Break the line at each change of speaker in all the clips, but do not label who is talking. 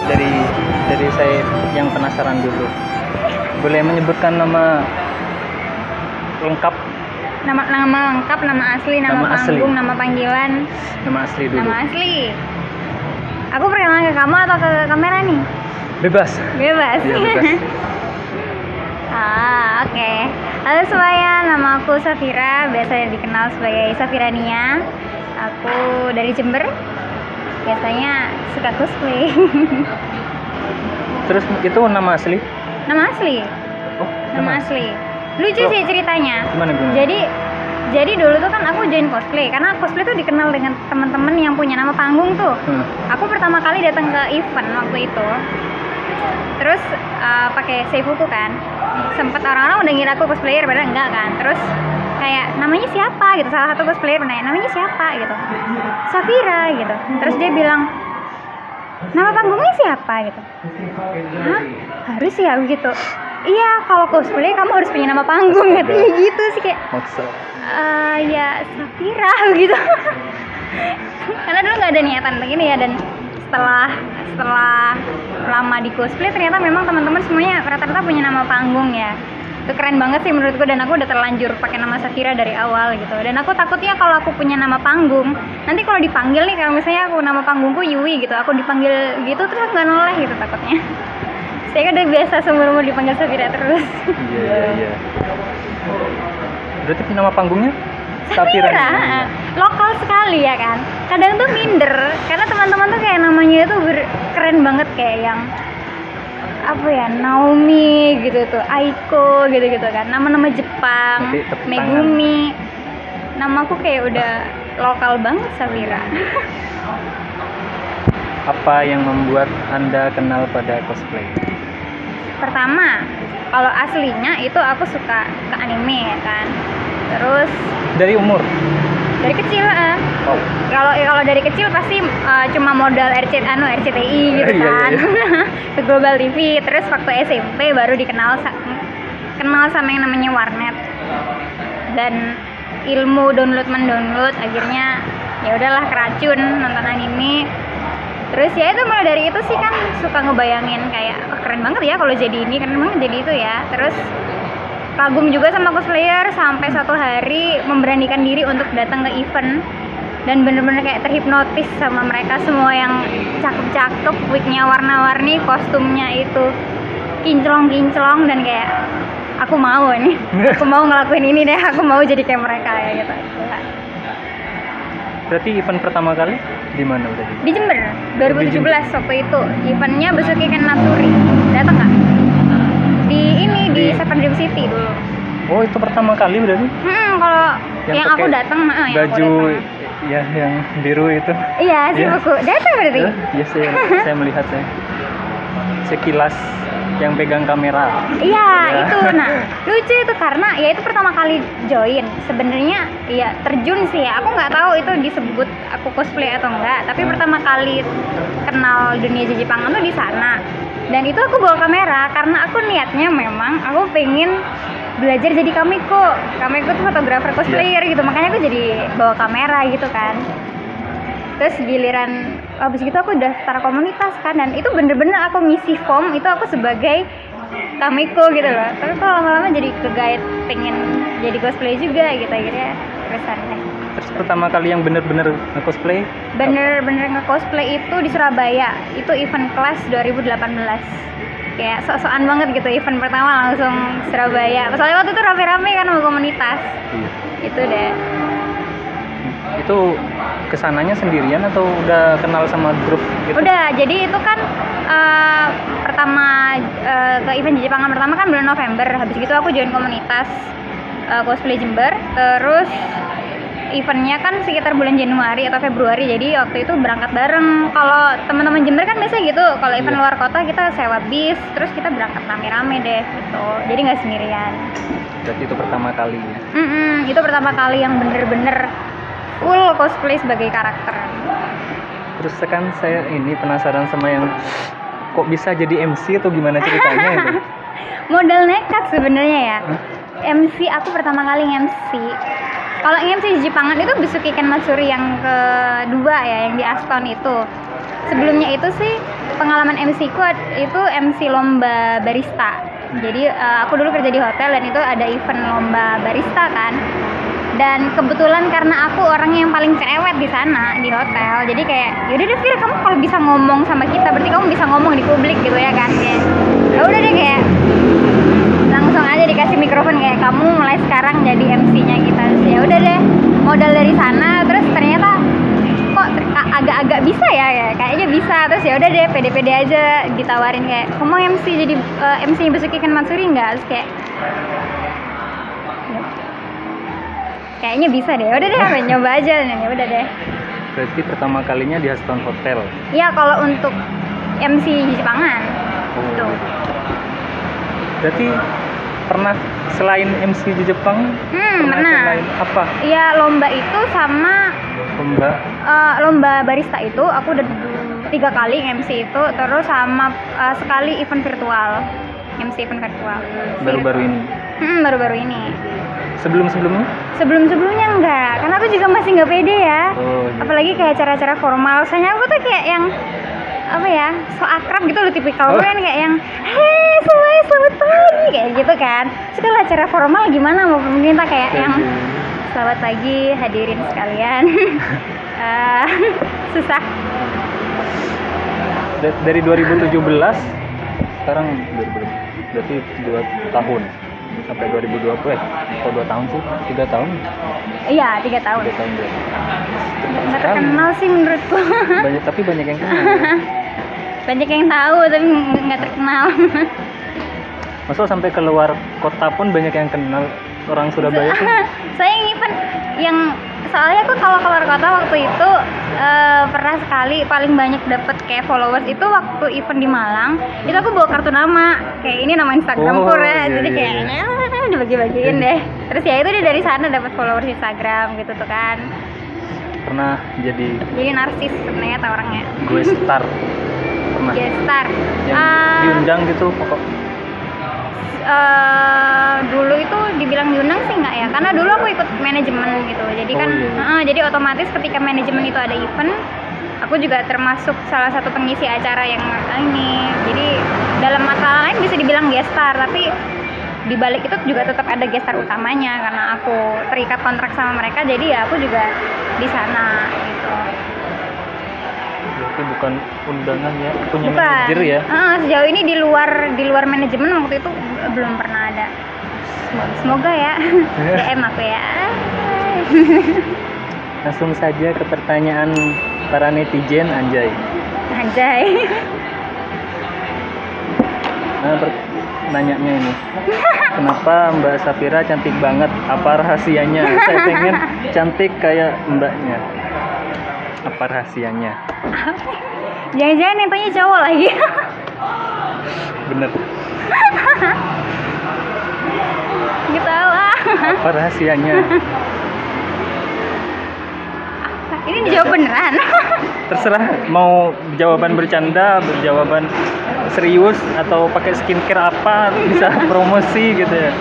dari saya yang penasaran dulu. Boleh menyebutkan nama lengkap?
Nama lengkap, nama asli, nama panggung,
asli.
nama panggilan.
Nama asli dulu.
Nama asli. Aku perkenalan ke kamu atau ke kamera nih?
Bebas.
Bebas.
Iya, bebas.
Oke. Halo semuanya, nama aku Safira, biasa dikenal sebagai Safira Nia. Aku dari Jember. Biasanya suka cosplay.
Terus itu nama asli?
Nama asli.
Oh,
Nama asli. Lucu sih ceritanya.
Gimana?
Jadi dulu tuh kan aku join cosplay karena cosplay tuh dikenal dengan teman-teman yang punya nama panggung tuh. Aku pertama kali datang ke event waktu itu. Terus pakai seifuku kan. Sempat orang-orang udah ngira aku cosplayer padahal enggak kan. Terus kayak namanya siapa gitu, salah satu cosplayer nanya namanya siapa gitu, Safira gitu. Terus dia bilang nama panggungnya siapa gitu. Hah? Harus ya gitu. Iya, kalau cosplay kamu harus punya nama panggung gitu. Ya gitu sih kayak.
Maksud?
Ya Safira gitu. Karena dulu nggak ada niatan begini ya, dan setelah lama di cosplay ternyata memang teman-teman semuanya rata-rata punya nama panggung ya. Itu keren banget sih menurutku, dan aku udah terlanjur pakai nama Safira dari awal gitu. Dan aku takutnya kalau aku punya nama panggung, nanti kalau dipanggil nih, kalau misalnya aku nama panggungku Yui gitu, aku dipanggil gitu terus nggak noleh gitu takutnya. Saya kan udah biasa seumur-umur dipanggil Safira terus.
Iya. Berarti nama panggungnya
Safira. Lokal sekali ya kan. Kadang tuh minder karena teman-teman tuh kayak namanya itu keren banget, kayak yang apa ya, Naomi gitu tuh, Aiko gitu kan, nama-nama Jepang, Megumi. Namaku kayak udah lokal banget, Safira.
Apa yang membuat Anda kenal pada cosplay?
Pertama, kalau aslinya itu aku suka ke anime ya kan. Terus
Dari umur?
dari kecil.
Oh.
Kalau dari kecil pasti cuma modal RCTI gitu kan. Ke Global TV. Terus waktu SMP baru kenal sama yang namanya warnet. Dan ilmu download akhirnya ya udahlah keracun nonton anime. Terus ya itu mulai dari itu sih kan suka ngebayangin kayak keren banget ya kalau jadi ini, keren banget jadi itu ya. Terus kagum juga sama cosplayer sampai suatu hari memberanikan diri untuk datang ke event dan bener-bener kayak terhipnotis sama mereka semua yang cakep-cakep, wignya warna-warni, kostumnya itu kinclong-kinclong, dan kayak aku mau nih, aku mau ngelakuin ini deh, aku mau jadi kayak mereka ya gitu.
Berarti event pertama kali di mana berarti?
Di Jember 2017 waktu itu. Eventnya Besuki Ken Matsuri. Datang nggak? Di Seven Dream City dulu.
Oh, itu pertama kali berarti?
Kalau yang aku datang,
baju ya yang biru itu.
Iya, sih buku. Datang berarti?
Iya, saya melihat sekilas yang pegang kamera.
Iya, itu. Nah, lucu itu karena ya itu pertama kali join. Sebenarnya ya terjun sih ya. Aku nggak tahu itu disebut aku cosplay atau enggak, tapi pertama kali kenal dunia Jepangan tuh di sana. Dan itu aku bawa kamera karena aku niatnya memang aku pengen belajar jadi kamiko. Kamiko tuh fotografer cosplayer gitu. Makanya aku jadi bawa kamera gitu kan. Terus giliran habis gitu aku daftar komunitas kan, dan itu bener-bener aku ngisi form itu aku sebagai kamiko gitu loh. Tapi kok lama-lama jadi kegait pengen jadi cosplay juga gitu, akhirnya terusan deh.
Terus pertama kali yang bener-bener nge-cosplay?
Bener-bener nge-cosplay itu di Surabaya. Itu event kelas 2018. Kayak sok-sokan banget gitu, event pertama langsung Surabaya. Soalnya waktu itu rame-rame kan sama komunitas. Iya. Itu deh.
Itu kesananya sendirian atau udah kenal sama grup gitu?
Udah, jadi itu kan pertama ke event Jepangan pertama kan bulan November. Habis gitu aku join komunitas cosplay Jember. Terus eventnya kan sekitar bulan Januari atau Februari, jadi waktu itu berangkat bareng. Kalau teman-teman Jember kan biasa gitu, kalau event luar kota kita sewa bis, terus kita berangkat rame-rame deh gitu, jadi nggak sendirian.
Berarti itu pertama kali ya?
Itu pertama kali yang bener-bener full cosplay sebagai karakter.
Terus kan saya ini penasaran sama yang kok bisa jadi MC atau gimana ceritanya itu?
Modal nekat sebenarnya ya. MC aku pertama kali MC. Kalau MC di Jepangan itu Besuki Ken Matsuri yang kedua ya, yang di Aston itu. Sebelumnya itu sih pengalaman MC ku itu MC lomba barista. Jadi aku dulu kerja di hotel dan itu ada event lomba barista kan. Dan kebetulan karena aku orangnya yang paling cerewet di sana di hotel, jadi kayak yaudah deh Fir, kamu kalau bisa ngomong sama kita berarti kamu bisa ngomong di publik gitu ya kan, kayak ya udah deh, kayak langsung aja dikasih mikrofon kayak kamu mulai sekarang jadi MC-nya kita. Terus ya udah deh, modal dari sana, terus ternyata kok agak-agak bisa ya, kayaknya bisa. Terus ya udah deh, pede-pede aja ditawarin kayak kamu MC, jadi MC Basuki Ken Matsuri enggak? Terus kayak kayaknya bisa deh, udah deh nyoba aja. Ya udah deh.
Berarti pertama kalinya di Haston Hotel.
Iya, kalau untuk MC Jepangan. Tuh.
Berarti pernah selain MC di Jepang?
Pernah.
Selain apa?
Iya, lomba itu sama lomba barista itu aku udah 3 kali MC itu, terus sama sekali event virtual. MC event virtual.
Baru-baru ini.
Baru-baru ini.
Sebelum-sebelumnya?
Sebelum-sebelumnya enggak, karena aku juga masih nggak pede ya.
Oh, iya.
Apalagi kayak acara-acara formal. Soalnya aku tuh kayak yang apa ya, so akrab gitu loh, tipikal gue kan kayak yang hei semuanya selamat pagi kayak gitu kan. Terus kalau acara formal gimana mau pemerintah kayak yang selamat pagi hadirin sekalian. Susah.
Dari 2017 sekarang 2020, berarti 2 tahun sampai 2020 atau 2 tahun sih? 3 tahun?
Iya, 3 tahun.
3 tahun berarti.
Nggak terkenal sih menurutku.
Tapi banyak yang kenal.
Banyak yang tahu tapi nggak terkenal.
Masa sampai keluar kota pun banyak yang kenal orang Surabaya tuh?
Saya yang event yang soalnya aku kalau keluar kota waktu itu pernah sekali paling banyak dapat kayak followers itu waktu event di Malang. Itu aku bawa kartu nama, kayak ini nama Instagramku ya. Jadi kayaknya dibagi-bagiin deh. Terus ya itu dia dari sana dapat followers Instagram gitu tuh kan.
Pernah jadi
narsis ternyata orangnya.
gue star pernah
Gestar
yang diundang gitu pokok.
Dulu itu dibilang diundang sih nggak ya, karena dulu aku ikut manajemen gitu, jadi kan jadi otomatis ketika manajemen itu ada event, aku juga termasuk salah satu pengisi acara yang ini. Jadi dalam masalah lain bisa dibilang gestar, tapi di balik itu juga tetap ada gestar utamanya karena aku terikat kontrak sama mereka, jadi ya aku juga di sana gitu.
Berarti bukan undangan ya, punya
Bukan.
manajer ya?
Sejauh ini di luar manajemen waktu itu belum pernah ada. Semoga ya. DM aku ya.
Langsung saja ke pertanyaan para netizen, anjay. Nanyanya ini, kenapa Mbak Safira cantik banget? Apa rahasianya? Saya pengen cantik kayak mbaknya. Apa rahasianya?
Jangan-jangan yang tanya cowok lagi.
Bener.
Gitu lah.
Apa rahasianya?
Ini dijawab beneran.
Terserah mau jawaban bercanda, jawaban serius, atau pakai skincare apa, bisa promosi gitu ya.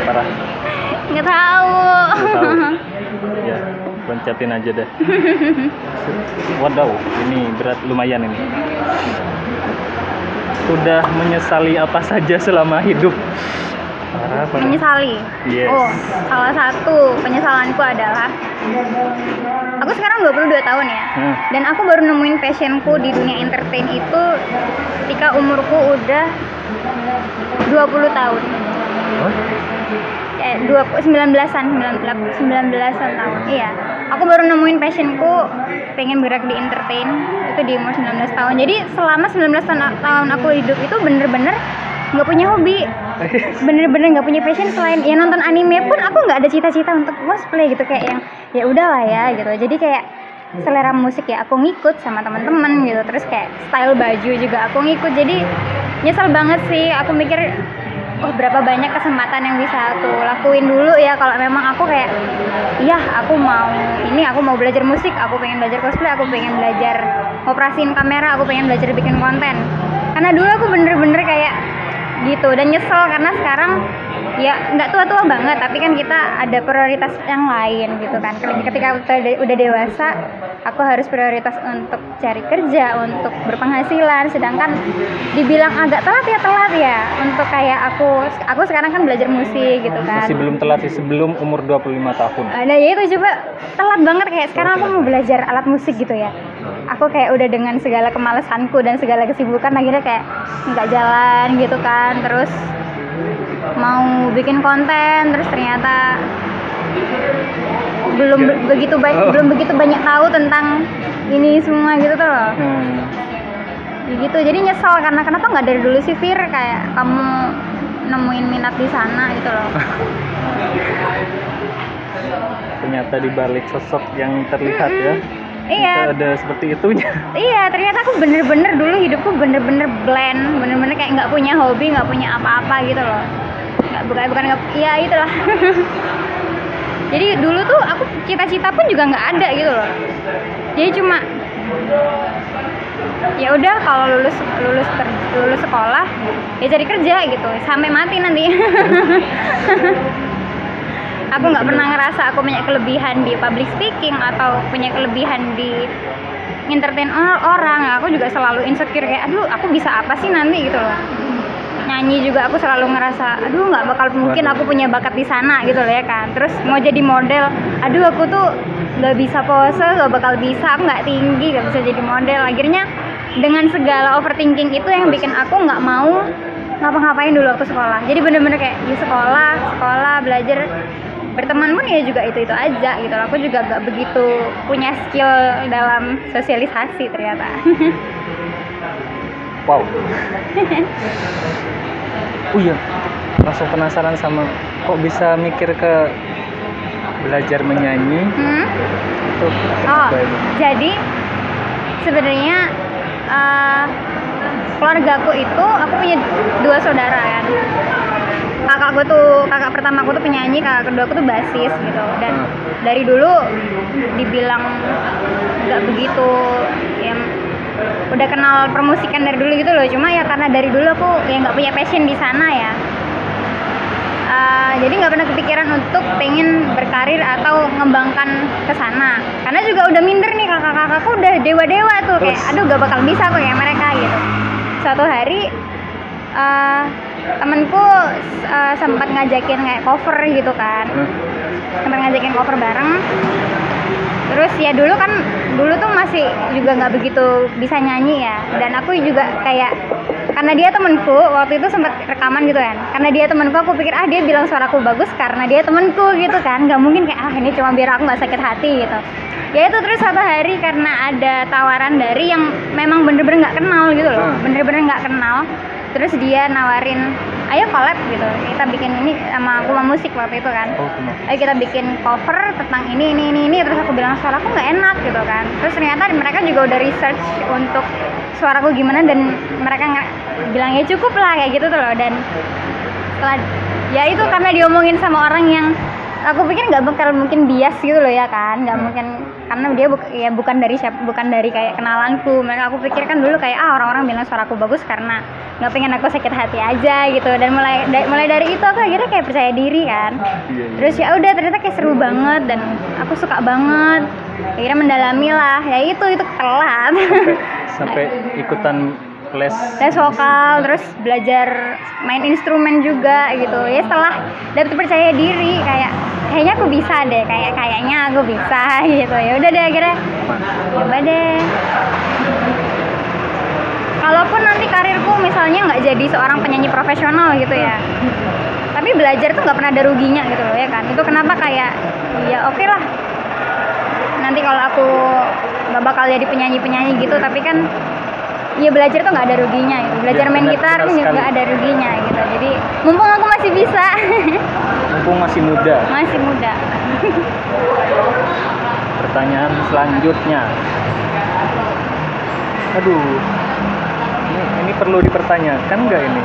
Parah.
Nggak tahu.
Ya, loncatin aja deh. Wadaw, ini berat lumayan ini. Sudah menyesali apa saja selama hidup? Parah.
Menyesali.
Yes.
Oh, salah satu penyesalanku adalah aku sekarang 22 tahun ya. Dan aku baru nemuin passionku di dunia entertain itu ketika umurku udah 20 tahun.
Huh?
19-an tahun. Iya. Aku baru nemuin passionku pengen bergerak di entertain itu di umur 19 tahun. Jadi selama 19 tahun aku hidup itu bener-bener nggak punya hobi, bener-bener nggak punya passion selain ya nonton anime pun aku nggak ada cita-cita untuk cosplay gitu, kayak yang ya udahlah ya gitu. Jadi kayak selera musik ya aku ngikut sama teman-teman gitu, terus kayak style baju juga aku ngikut. Jadi nyesel banget sih, aku mikir berapa banyak kesempatan yang bisa aku lakuin dulu ya kalau memang aku kayak iya aku mau belajar musik, aku pengen belajar cosplay, aku pengen belajar operasiin kamera, aku pengen belajar bikin konten. Karena dulu aku bener-bener kayak gitu, dan nyesel karena sekarang ya nggak tua-tua banget, tapi kan kita ada prioritas yang lain gitu kan. Ketika udah dewasa, aku harus prioritas untuk cari kerja, untuk berpenghasilan, sedangkan dibilang agak telat ya untuk kayak aku sekarang kan belajar musik gitu kan.
Masih belum telat sih, sebelum umur 25 tahun.
Nah ya itu coba telat banget kayak sekarang aku mau belajar alat musik gitu ya. Aku kayak udah dengan segala kemalasanku dan segala kesibukan akhirnya kayak nggak jalan gitu kan. Terus mau bikin konten terus ternyata belum begitu banyak tahu tentang ini semua gitu tuh loh. Gitu, jadi nyesel karena kenapa nggak dari dulu sih Fir, kayak kamu nemuin minat di sana gitu loh.
Ternyata di balik sosok yang terlihat ya.
Iya.
Ada seperti itunya.
Iya, ternyata aku bener-bener dulu hidupku bener-bener bland, bener-bener kayak nggak punya hobi, nggak punya apa-apa gitu loh. Bukan iya itulah. Jadi dulu tuh aku cita-cita pun juga nggak ada gitu loh. Jadi cuma ya udah kalau lulus sekolah ya cari kerja gitu sampai mati nanti. Aku nggak pernah ngerasa aku punya kelebihan di public speaking atau punya kelebihan di entertain orang. Aku juga selalu insecure kayak aduh aku bisa apa sih nanti gitu loh. Nyanyi juga aku selalu ngerasa aduh nggak bakal mungkin aku punya bakat di sana gitu loh ya kan. Terus mau jadi model, aduh aku tuh nggak bisa pose, nggak bakal bisa, aku nggak tinggi, nggak bisa jadi model. Akhirnya dengan segala overthinking itu yang bikin aku nggak mau ngapa-ngapain dulu waktu sekolah. Jadi bener-bener kayak di sekolah belajar, berteman pun ya juga itu aja gitu. Aku juga gak begitu punya skill dalam sosialisasi ternyata.
Wow. Oh iya, langsung penasaran sama kok bisa mikir ke belajar menyanyi. Itu
jadi sebenarnya keluargaku itu aku punya 2 saudara kan. Kakak pertama aku tuh penyanyi, kakak kedua aku tuh basis gitu. Dan dari dulu dibilang nggak begitu ya, udah kenal permusikan dari dulu gitu loh. Cuma ya karena dari dulu aku ya nggak punya passion di sana ya. Jadi nggak pernah kepikiran untuk pengen berkarir atau ngembangkan ke sana. Karena juga udah minder nih, kakak-kakakku udah dewa-dewa tuh kayak aduh gak bakal bisa aku kayak mereka gitu. Suatu hari temenku sempat ngajakin kayak cover gitu kan, sempat ngajakin cover bareng. Terus ya dulu tuh masih juga nggak begitu bisa nyanyi ya, dan aku juga kayak karena dia temenku waktu itu sempat rekaman gitu kan, karena dia temenku aku pikir dia bilang suaraku bagus karena dia temenku gitu kan, nggak mungkin kayak ini cuma biar aku nggak sakit hati gitu. Ya itu terus suatu hari karena ada tawaran dari yang memang bener-bener nggak kenal gitu loh, bener-bener nggak kenal. Terus dia nawarin, ayo collab gitu, kita bikin ini sama Kuma Musik waktu itu kan. Ayo kita bikin cover tentang ini. Terus aku bilang suaraku nggak enak gitu kan. Terus ternyata mereka juga udah research untuk suaraku gimana, dan mereka bilang ya cukup lah kayak gitu tuh loh. Dan setelah ya itu karena diomongin sama orang yang aku pikir nggak bakal mungkin bias gitu loh ya kan, nggak mungkin, karena dia bukan dari kayak kenalanku. Mereka aku pikirkan dulu kayak orang-orang bilang suaraku bagus karena nggak pengen aku sakit hati aja gitu. Dan mulai dari itu aku akhirnya kayak percaya diri kan. Terus ya udah ternyata kayak seru banget dan aku suka banget. Akhirnya mendalami lah, ya itu telat.
Sampai ikutan les
vokal, terus belajar main instrumen juga gitu. Ya setelah dapet percaya diri kayaknya aku bisa deh, kayaknya aku bisa gitu. Ya udah deh akhirnya coba deh. Kalaupun nanti karirku misalnya nggak jadi seorang penyanyi profesional gitu ya, tapi belajar tuh nggak pernah ada ruginya gitu loh ya kan. Itu kenapa kayak ya oke lah, nanti kalau aku nggak bakal jadi penyanyi gitu, tapi kan ya belajar tuh nggak ada ruginya gitu. Belajar main gitar kan juga nggak ada ruginya gitu. Jadi mumpung aku masih bisa.
Mumpung masih muda.
Masih muda.
Pertanyaan selanjutnya. Aduh, ini perlu dipertanyakan nggak ini?